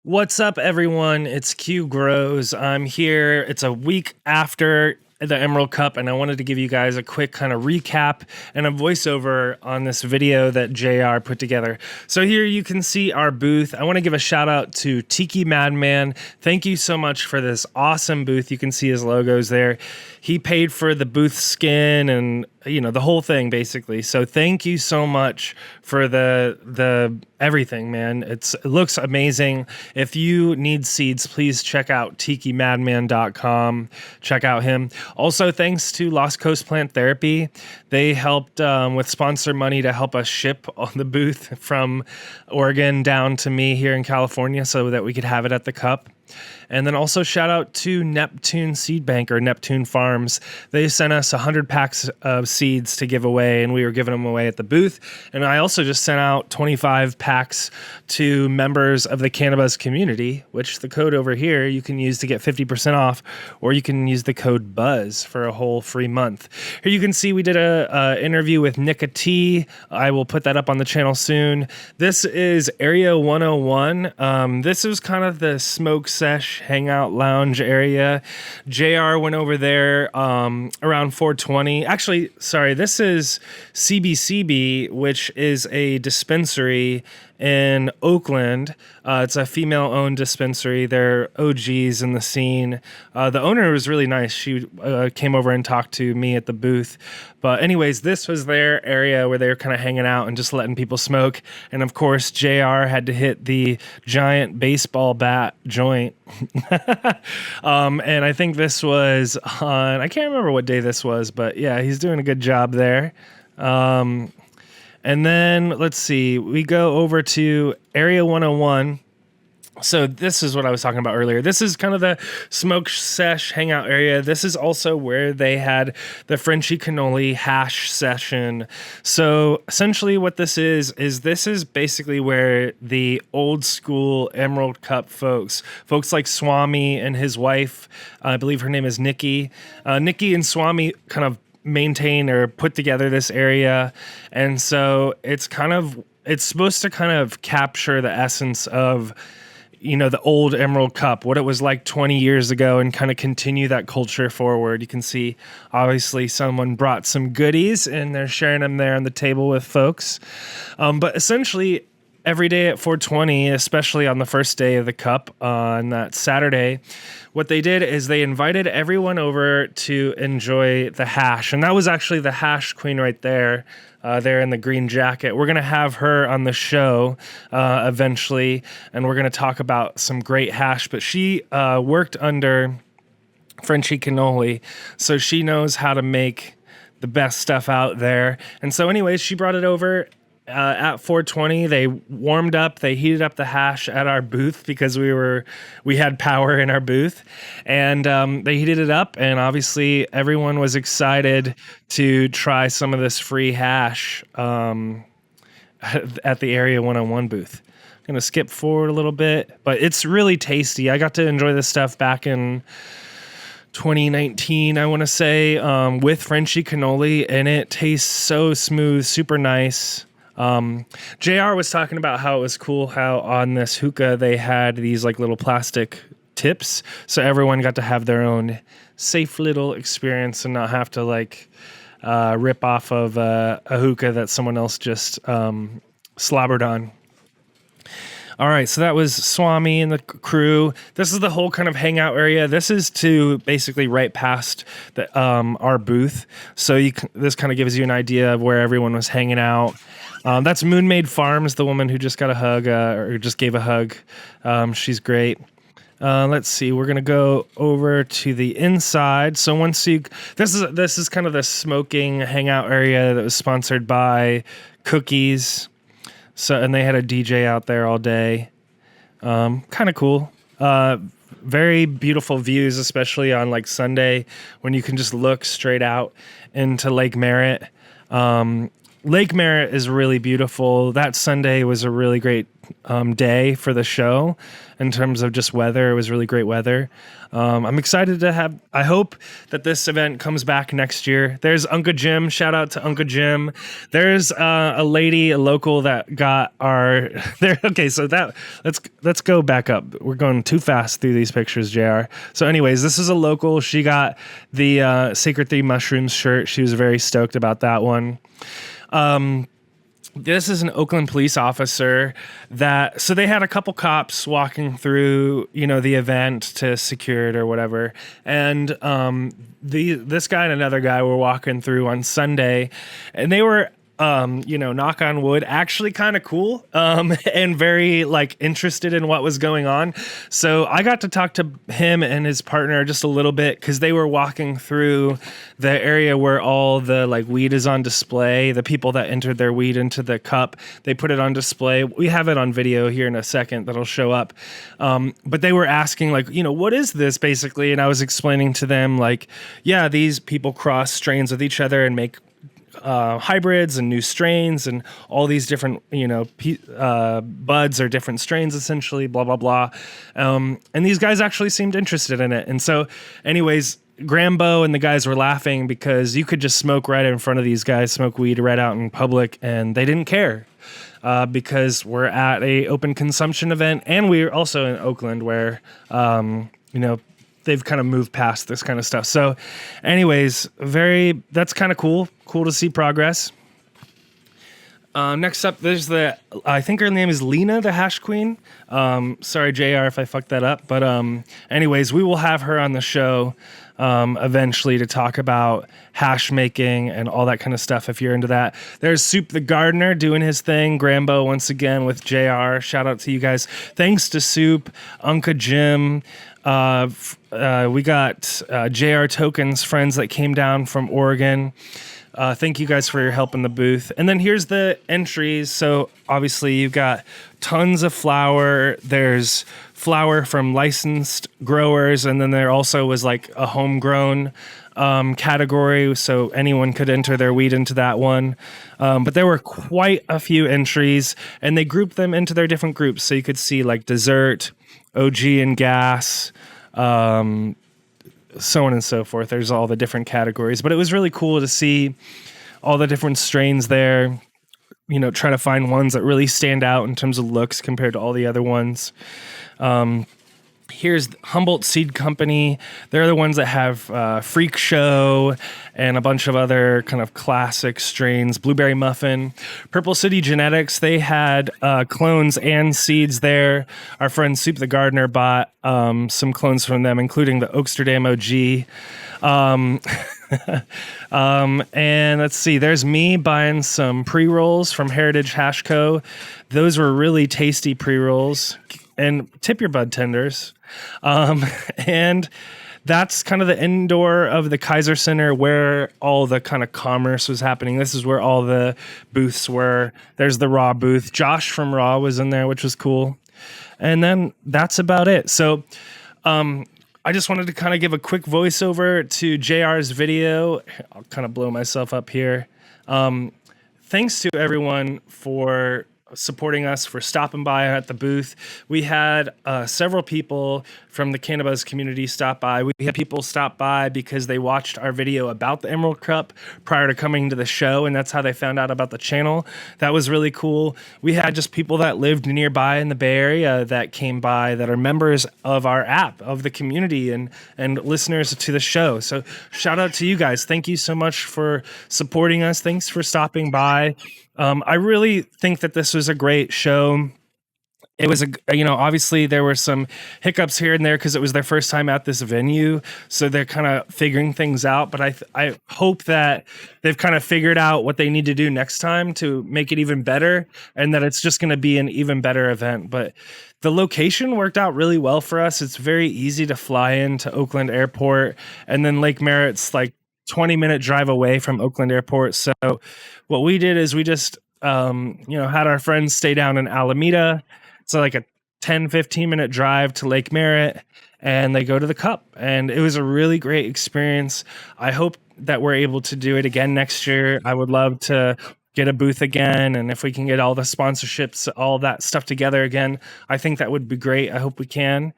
What's up, everyone? It's Q Grows. I'm here. It's a week after the Emerald Cup, and I wanted to give you guys a quick kind of recap and a voiceover on this video that JR put together. So here you can see our booth. I want to give a shout out to TikiMadMan. Thank you so much for this awesome booth. You can see his logos there. He paid for the booth skin and the whole thing basically. So thank you so much for the everything, man. It looks amazing. If you need seeds, please check out TikiMadMan.com. Check out him. Also, thanks to Lost Coast Plant Therapy. They helped with sponsor money to help us ship on the booth from Oregon down to me here in California so that we could have it at the Cup. And then also shout out to Neptune Seedbank or Neptune Farms. They sent us 100 packs of seeds to give away, and we were giving them away at the booth. And I also just sent out 25 packs to members of the cannabis community, which the code over here you can use to get 50% off, or you can use the code BUZZ for a whole free month. Here you can see we did a interview with Nika T. I will put that up on the channel soon. This is Area 101. This was kind of the smoke sesh hangout lounge area. JR went over there around 420. Actually, sorry, this is CBCB, which is a dispensary in Oakland. It's a female-owned dispensary. They're OGs in the scene. The owner was really nice. She came over and talked to me at the booth. But anyways, this was their area where they were kind of hanging out and just letting people smoke. And of course, JR had to hit the giant baseball bat joint. And I think this was on, I can't remember what day this was, but yeah, he's doing a good job there. And then let's see, we go over to Area 101. So this is what I was talking about earlier. This is kind of the smoke sesh hangout area. This is also where they had the Frenchy Cannoli hash session. So essentially what this is this is basically where the old school Emerald Cup folks like Swami and his wife, I believe her name is Nikki. Nikki and Swami kind of maintain or put together this area. And so it's supposed to kind of capture the essence of the old Emerald Cup, what it was like 20 years ago, and kind of continue that culture forward. You can see, obviously, someone brought some goodies, and they're sharing them there on the table with folks. But essentially, every day at 420, especially on the first day of the Cup on that Saturday, what they did is they invited everyone over to enjoy the hash. And that was actually the hash queen right there. There in the green jacket. We're going to have her on the show eventually, and we're going to talk about some great hash. But she worked under Frenchy Cannoli, so she knows how to make the best stuff out there. And so anyways, she brought it over at 420. They warmed up, they heated up the hash at our booth because we had power in our booth, and they heated it up, and obviously everyone was excited to try some of this free hash at the Area 101 booth. I'm going to skip forward a little bit, but it's really tasty. I got to enjoy this stuff back in 2019, I want to say, with Frenchy Cannoli, and it tastes so smooth, super nice. JR was talking about how it was cool how on this hookah they had these like little plastic tips, so everyone got to have their own safe little experience and not have to rip off of a hookah that someone else just slobbered on. All right, so that was Swami and the crew. This is the whole kind of hangout area. This is to basically right past our booth. So this kind of gives you an idea of where everyone was hanging out. That's Moonmaid Farms, the woman who just got a hug, or just gave a hug. She's great. Let's see. We're gonna go over to the inside. So this is kind of the smoking hangout area that was sponsored by Cookies. So, and they had a DJ out there all day. Kind of cool. Very beautiful views, especially on Sunday when you can just look straight out into Lake Merritt. Lake Merritt is really beautiful. That Sunday was a really great day for the show in terms of just weather. It was really great weather. I'm excited to have, I hope that this event comes back next year. There's Uncle Jim. Shout out to Uncle Jim. There's a lady, a local that got our there. Okay, so that let's go back up. We're going too fast through these pictures, JR. So anyways, this is a local. She got the Sacred 3 Mushrooms shirt. She was very stoked about that one. This is an Oakland police officer so they had a couple cops walking through, the event to secure it or whatever. And this guy and another guy were walking through on Sunday, and they were knock on wood, actually kind of cool, and very interested in what was going on. So I got to talk to him and his partner just a little bit, because they were walking through the area where all the weed is on display. The people that entered their weed into the cup, they put it on display. We have it on video here in a second that'll show up. But they were asking what is this basically? And I was explaining to them these people cross strains with each other and make hybrids and new strains, and all these different buds are different strains, essentially, blah blah blah. And these guys actually seemed interested in it. And so anyways, Grambo and the guys were laughing because you could just smoke right in front of these guys, smoke weed right out in public, and they didn't care, because we're at a open consumption event, and we're also in Oakland where they've kind of moved past this kind of stuff. So anyways, that's kind of cool to see progress. Next up, there's I think her name is Lena, the Hash Queen. Sorry, JR, if I fucked that up. But anyways, we will have her on the show eventually to talk about hash making and all that kind of stuff if you're into that. There's Soup the Gardener doing his thing. Grambo once again with JR. Shout out to you guys. Thanks to Soup, Unca Jim. We got JR Tokens friends that came down from Oregon. Thank you guys for your help in the booth. And then here's the entries. So obviously you've got tons of flower. There's flower from licensed growers, and then there also was a homegrown category, so anyone could enter their weed into that one. But there were quite a few entries, and they grouped them into their different groups. So you could see dessert, OG and gas, so on and so forth. There's all the different categories, but it was really cool to see all the different strains there, try to find ones that really stand out in terms of looks compared to all the other ones. Here's Humboldt Seed Company. They're the ones that have Freak Show and a bunch of other kind of classic strains. Blueberry Muffin. Purple City Genetics, they had clones and seeds there. Our friend Soup the Gardener bought some clones from them, including the Oaksterdam OG. And let's see, there's me buying some pre-rolls from Heritage Hash Co. Those were really tasty pre-rolls. And tip your bud tenders. And that's kind of the indoor of the Kaiser Center where all the kind of commerce was happening. This is where all the booths were. There's the Raw booth. Josh from Raw was in there, which was cool. And then that's about it. So I just wanted to kind of give a quick voiceover to JR's video. I'll kind of blow myself up here. Thanks to everyone for supporting us, for stopping by at the booth. We had several people from the cannabis community stop by. We had people stop by because they watched our video about the Emerald Cup prior to coming to the show, and that's how they found out about the channel. That was really cool. We had just people that lived nearby in the Bay Area that came by that are members of our app, of the community, and listeners to the show. So shout out to you guys. Thank you so much for supporting us. Thanks for stopping by. I really think that this was a great show. It was obviously there were some hiccups here and there because it was their first time at this venue. So they're kind of figuring things out. But I hope that they've kind of figured out what they need to do next time to make it even better, and that it's just going to be an even better event. But the location worked out really well for us. It's very easy to fly into Oakland Airport, and then Lake Merritt's 20-minute drive away from Oakland Airport. So what we did is we just, had our friends stay down in Alameda. It's a 10-15-minute drive to Lake Merritt, and they go to the Cup. And it was a really great experience. I hope that we're able to do it again next year. I would love to get a booth again, and if we can get all the sponsorships, all that stuff together again, I think that would be great. I hope we can.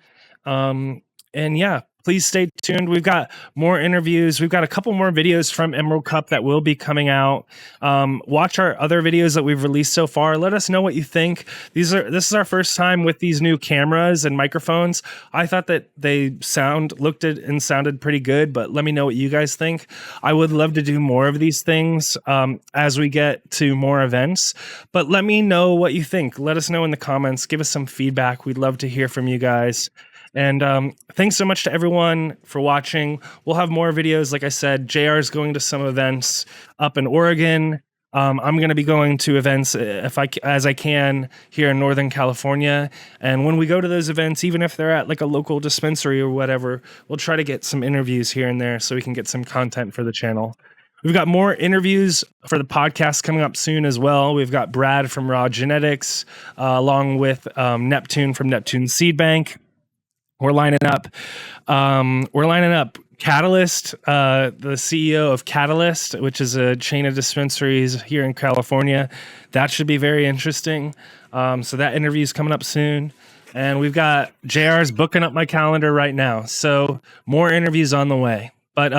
And yeah, please stay tuned. We've got more interviews. We've got a couple more videos from Emerald Cup that will be coming out. Watch our other videos that we've released so far. Let us know what you think. This is our first time with these new cameras and microphones. I thought that they looked and sounded pretty good, but let me know what you guys think. I would love to do more of these things as we get to more events, but let me know what you think. Let us know in the comments. Give us some feedback. We'd love to hear from you guys. And thanks so much to everyone for watching. We'll have more videos. Like I said, JR is going to some events up in Oregon. I'm going to be going to events as I can here in Northern California. And when we go to those events, even if they're at like a local dispensary or whatever, we'll try to get some interviews here and there so we can get some content for the channel. We've got more interviews for the podcast coming up soon as well. We've got Brad from Raw Genetics, along with Neptune from Neptune Seedbank. We're lining up Catalyst, the CEO of Catalyst, which is a chain of dispensaries here in California. That should be very interesting. So that interview is coming up soon. And we've got JR's booking up my calendar right now. So more interviews on the way. But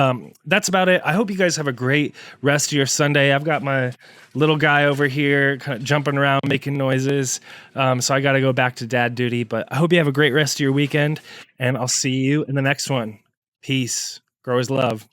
that's about it. I hope you guys have a great rest of your Sunday. I've got my little guy over here kind of jumping around, making noises. So I got to go back to dad duty. But I hope you have a great rest of your weekend. And I'll see you in the next one. Peace. Growers love.